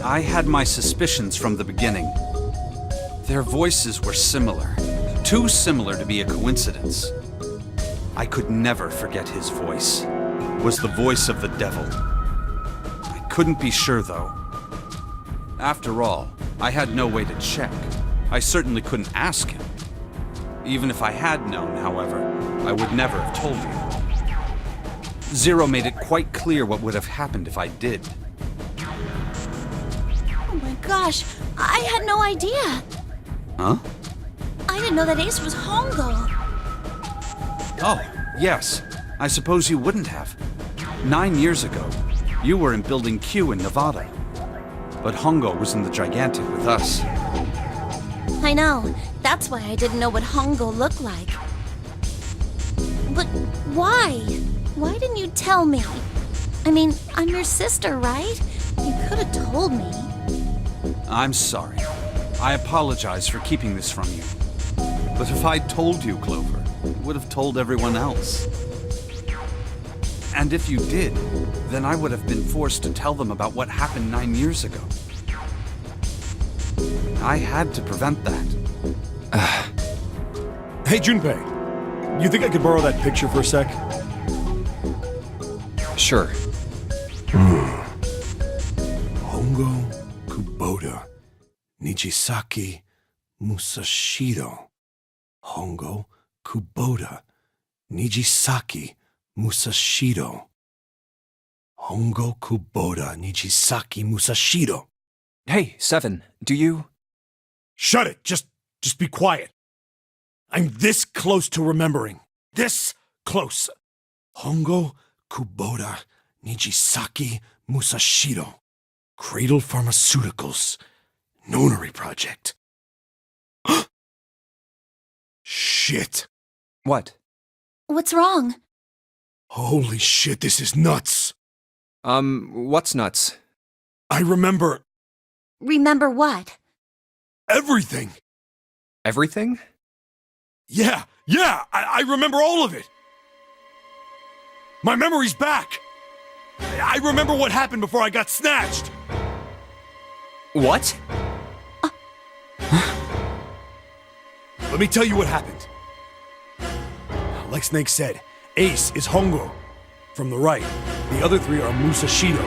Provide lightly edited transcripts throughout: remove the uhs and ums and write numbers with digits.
I had my suspicions from the beginning. Their voices were similar. Too similar to be a coincidence. I could never forget his voice. It was the voice of the devil. I couldn't be sure, though. After all, I had no way to check. I certainly couldn't ask him. Even if I had known, however, I would never have told you. Zero made it quite clear what would have happened if I did. Oh my gosh, I had no idea. Huh? I didn't know that Ace was Hongo. Oh, yes. I suppose you wouldn't have. 9 years ago, you were in Building Q in Nevada. But Hongo was in the Gigantic with us. I know. That's why I didn't know what Hongo looked like. But why? Why didn't you tell me? I mean, I'm your sister, right? You could have told me. I'm sorry. I apologize for keeping this from you. But if I'd told you, Clover, I would have told everyone else. And if you did, then I would have been forced to tell them about what happened 9 years ago. I had to prevent that. Hey, Junpei. You think I could borrow that picture for a sec? Sure. Hongo Kubota Nijisaki Musashiro. Hongo Kubota Nijisaki Musashiro. Hongo Kubota Nijisaki Musashiro. Hey, Seven, do you... Shut it! Just be quiet. I'm this close to remembering. This close. Hongo Kubota Nijisaki Musashiro. Cradle Pharmaceuticals. Nonary Project. Shit. What? What's wrong? Holy shit, this is nuts. What's nuts? I remember Remember what? everything. Everything? Yeah, I remember all of it. My memory's back. I remember what happened before I got snatched. What? Let me tell you what happened. Like Snake said, Ace is Hongo. From the right, the other three are Musashido,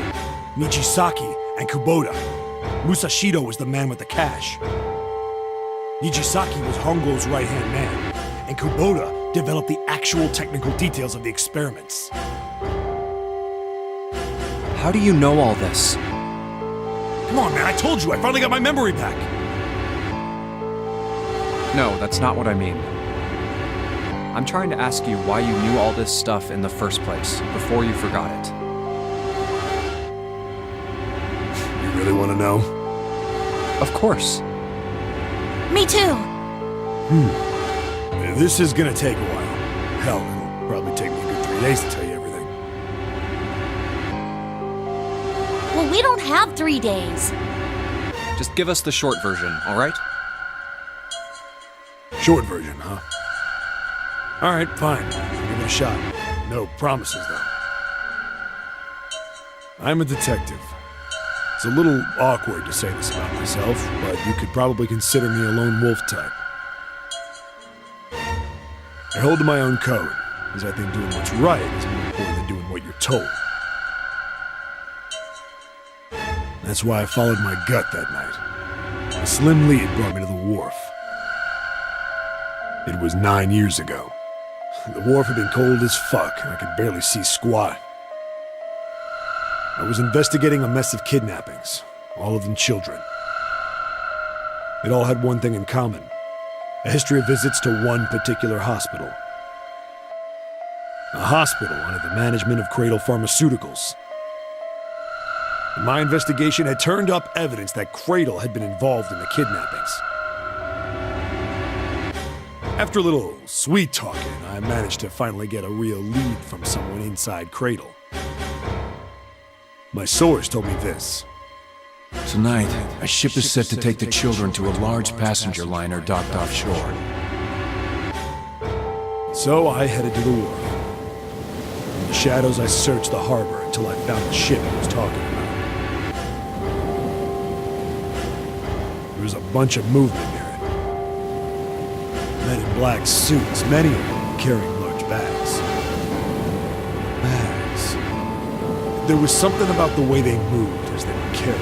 Nijisaki, and Kubota. Musashido was the man with the cash. Nijisaki was Hongo's right-hand man, and Kubota developed the actual technical details of the experiments. How do you know all this? Come on, man, I told you, I finally got my memory back. No, that's not what I mean. I'm trying to ask you why you knew all this stuff in the first place, before you forgot it. You really want to know? Of course. Me too. This is gonna take a while. Hell, it'll probably take me a good 3 days to tell you everything. Well, we don't have 3 days. Just give us the short version, all right? Short version, huh? Alright, fine. I'll give it a shot. No promises, though. I'm a detective. It's a little awkward to say this about myself, but you could probably consider me a lone wolf type. I hold to my own code, because I think doing what's right is more important than doing what you're told. That's why I followed my gut that night. A slim lead brought me to the wharf. It was 9 years ago. The wharf had been cold as fuck, and I could barely see squat. I was investigating a mess of kidnappings, all of them children. It all had one thing in common: a history of visits to one particular hospital. A hospital under the management of Cradle Pharmaceuticals. In my investigation had turned up evidence that Cradle had been involved in the kidnappings. After a little sweet talking, I managed to finally get a real lead from someone inside Cradle. My source told me this. Tonight, a ship is set to take the children to a large passenger liner docked offshore. So I headed to the wharf. In the shadows, I searched the harbor until I found the ship he was talking about. There was a bunch of movement near it. Men in black suits, many of them carrying large bags. Bags. There was something about the way they moved as they were carried.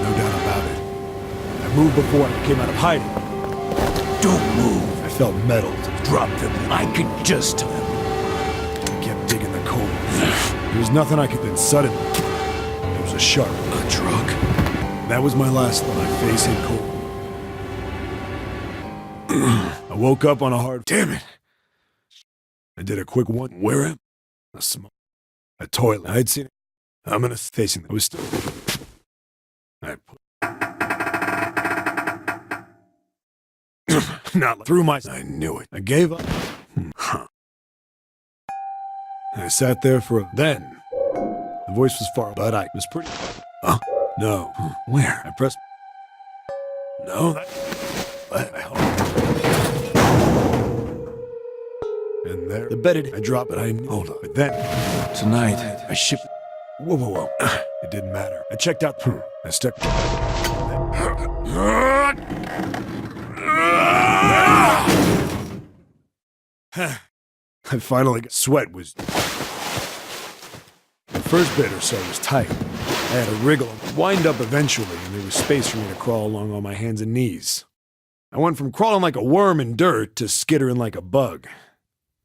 No doubt about it. I moved before I came out of hiding. Don't move. I felt mettled. Drop them. I could just tell. I kept digging the coal. There was nothing I could. Then suddenly, there was a sharp. A truck. That was my last thought. My face hit cold. I woke up on a hard. Damn it! I did a quick one. Where am I? A toilet. I'd seen it. I'm gonna facing. I was still. I put. Not through my. I knew it. I gave up. I sat there for a. Then the voice was far, but I was pretty. Huh? No. Where? I pressed. No. And there, the bedded. I dropped it. Hold on. But then Tonight, I shipped. whoa, whoa, whoa. It didn't matter. I checked out. I stepped. I finally got. Sweat was. The first bit or so was tight. I had to wriggle and wind up eventually, and there was space for me to crawl along on my hands and knees. I went from crawling like a worm in dirt to skittering like a bug.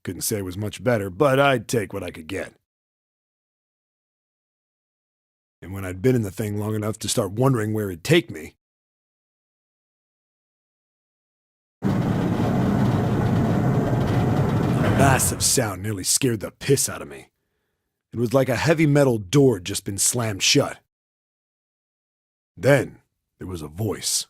Couldn't say it was much better, but I'd take what I could get. And when I'd been in the thing long enough to start wondering where it'd take me, a massive sound nearly scared the piss out of me. It was like a heavy metal door had just been slammed shut. Then there was a voice.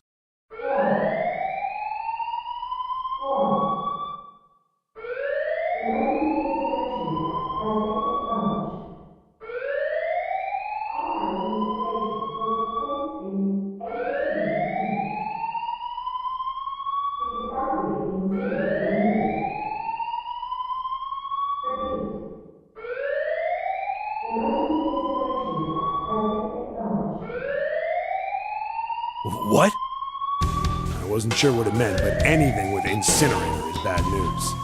What? I wasn't sure what it meant, but anything with incinerator is bad news.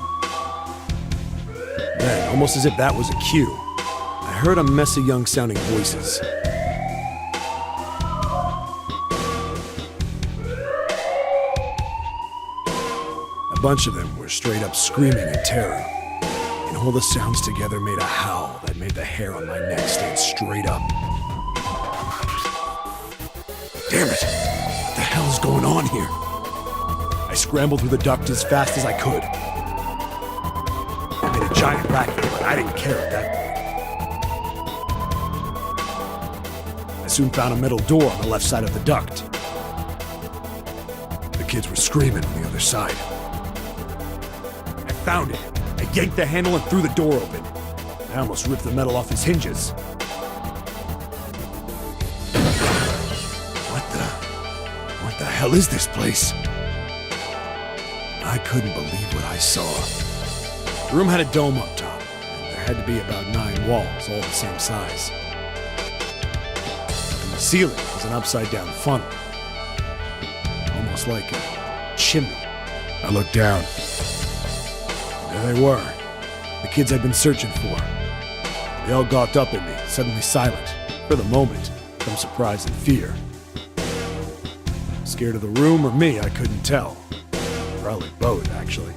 Then, almost as if that was a cue, I heard a mess of young-sounding voices. A bunch of them were straight up screaming in terror, and all the sounds together made a howl that made the hair on my neck stand straight up. Damn it! What the hell is going on here? I scrambled through the duct as fast as I could. I made a giant racket, but I didn't care at that point. I soon found a metal door on the left side of the duct. The kids were screaming on the other side. I found it. I yanked the handle and threw the door open. I almost ripped the metal off its hinges. What the hell is this place? I couldn't believe what I saw. The room had a dome up top, and there had to be about 9 walls, all the same size. And the ceiling was an upside-down funnel, almost like a chimney. I looked down. There they were, the kids I'd been searching for. They all gawked up at me, suddenly silent, for the moment, from surprise and fear. Scared of the room or me, I couldn't tell. Probably both, actually.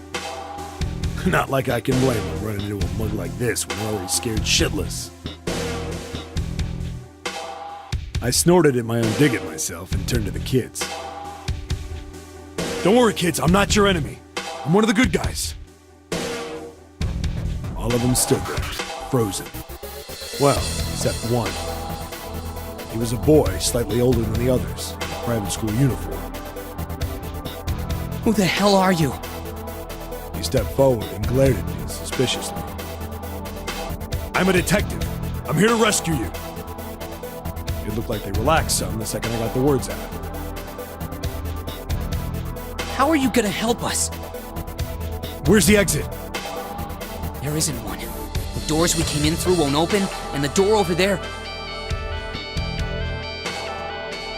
Not like I can blame them running into a mug like this when they're already scared shitless. I snorted at my own dig at myself and turned to the kids. Don't worry, kids, I'm not your enemy. I'm one of the good guys. All of them stood there, frozen. Well, except one. He was a boy, slightly older than the others, in a private school uniform. Who the hell are you? He stepped forward and glared at me suspiciously. I'm a detective. I'm here to rescue you. It looked like they relaxed some the second I got the words out. How are you gonna help us? Where's the exit? There isn't one. The doors we came in through won't open, and the door over there...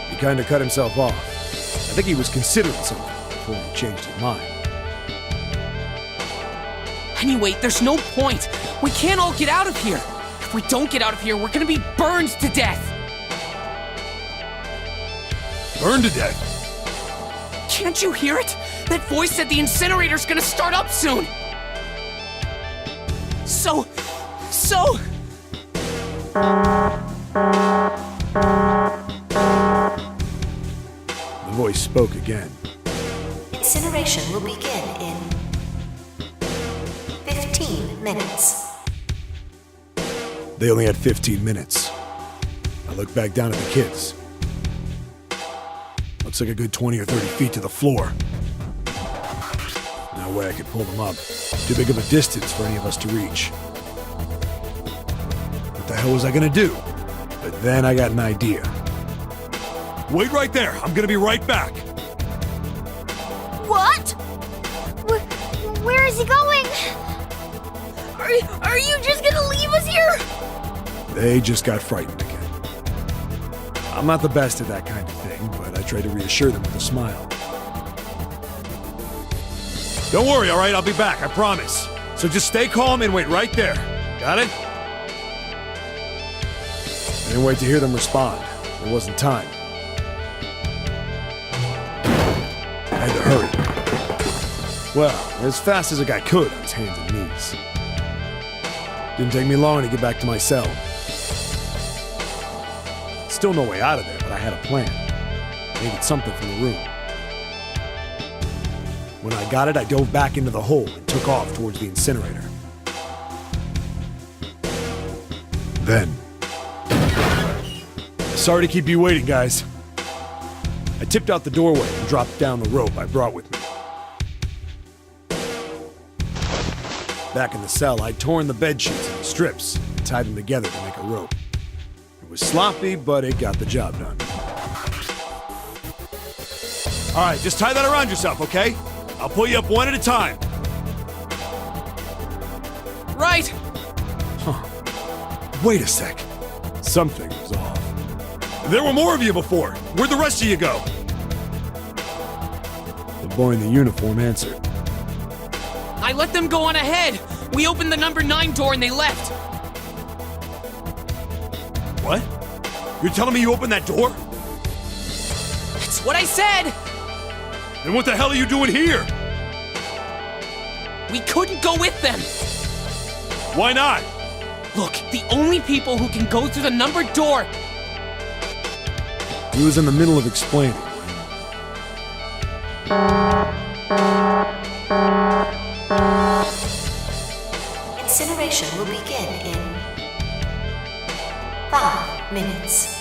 He kind of cut himself off. I think he was considering something before he changed his mind. Anyway, there's no point. We can't all get out of here. If we don't get out of here, we're gonna be burned to death. Burned to death? Can't you hear it? That voice said the incinerator's gonna start up soon. So... The voice spoke again. Incineration will begin in 15 minutes. They only had 15 minutes. I looked back down at the kids. Looks like a good 20 or 30 feet to the floor. No way I could pull them up. Too big of a distance for any of us to reach. What the hell was I gonna do? But then I got an idea. Wait right there. I'm gonna be right back. What? Where is he going? Are you just gonna leave us here? They just got frightened again. I'm not the best at that kind of thing, but I try to reassure them with a smile. Don't worry, all right? I'll be back, I promise. So just stay calm and wait right there. Got it? I didn't wait to hear them respond. There wasn't time. I had to hurry. Well, as fast as a guy could on his hands and knees. Didn't take me long to get back to my cell. Still no way out of there, but I had a plan. Needed something from the room. When I got it, I dove back into the hole and took off towards the incinerator. Then... Sorry to keep you waiting, guys. I tipped out the doorway and dropped down the rope I brought with me. Back in the cell, I'd torn the bed sheets into strips and tied them together to make a rope. It was sloppy, but it got the job done. All right, just tie that around yourself, okay? I'll pull you up one at a time. Right! Huh. Wait a sec. Something was off. There were more of you before. Where'd the rest of you go? The boy in the uniform answered. I let them go on ahead. We opened the number 9 door and they left. What? You're telling me you opened that door? That's what I said. Then what the hell are you doing here? We couldn't go with them. Why not? Look, the only people who can go through the numbered door... He was in the middle of explaining. Incineration will begin in 5 minutes.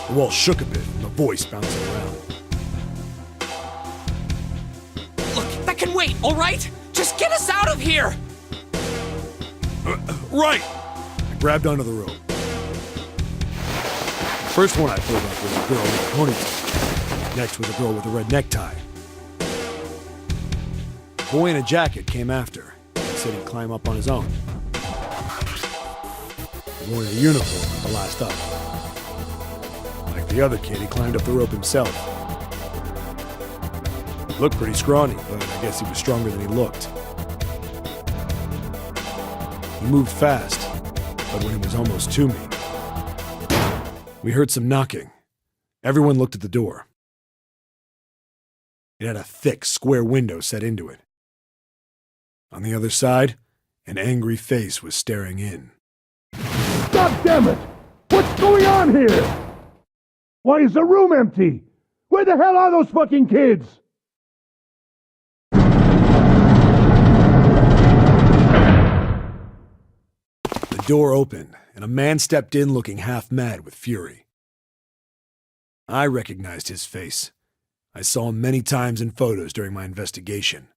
The wall shook a bit and the voice bouncing around. Look, that can wait, all right? Just get us out of here! Right! I grabbed onto the rope. The first one I pulled up was a girl with a ponytail. Next was a girl with a red necktie. The boy in a jacket came after. He said he'd climb up on his own. The boy in the uniform was the last up. Like the other kid, he climbed up the rope himself. He looked pretty scrawny, but I guess he was stronger than he looked. He moved fast, but when he was almost to me, we heard some knocking. Everyone looked at the door. It had a thick, square window set into it. On the other side, an angry face was staring in. God damn it! What's going on here? Why is the room empty? Where the hell are those fucking kids? The door opened, and a man stepped in looking half mad with fury. I recognized his face. I saw him many times in photos during my investigation.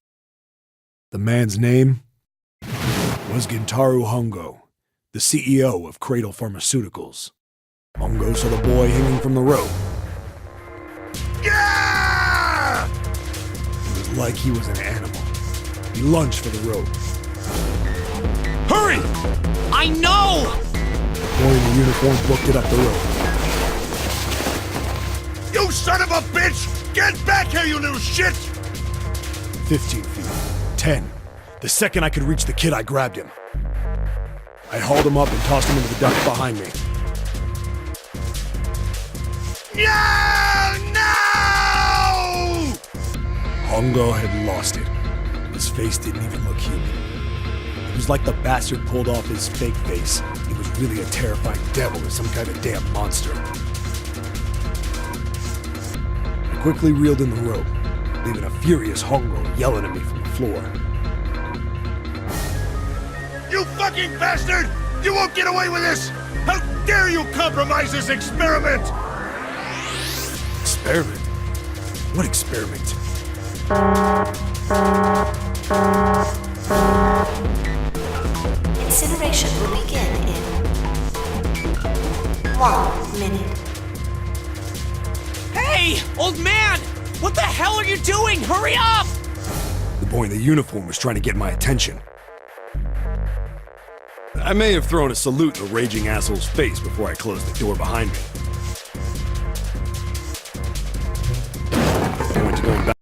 The man's name was Gintaro Hongo, the CEO of Cradle Pharmaceuticals. Hongo saw the boy hanging from the rope. Yeah! It was like he was an animal. He lunged for the rope. Hurry! I know! The boy in the uniform booked it up the rope. You son of a bitch! Get back here, you little shit! 15 feet. 10. The second I could reach the kid, I grabbed him. I hauled him up and tossed him into the duct behind me. No! Hongo had lost it. His face didn't even look human. It was like the bastard pulled off his fake face. He was really a terrifying devil or some kind of damn monster. I quickly reeled in the rope, leaving a furious Hongo yelling at me from the floor. You fucking bastard! You won't get away with this! How dare you compromise this experiment! Experiment? What experiment? Incineration will begin in 1 minute. Hey, old man! What the hell are you doing? Hurry up! The boy in the uniform was trying to get my attention. I may have thrown a salute in the raging asshole's face before I closed the door behind me. I went to go back.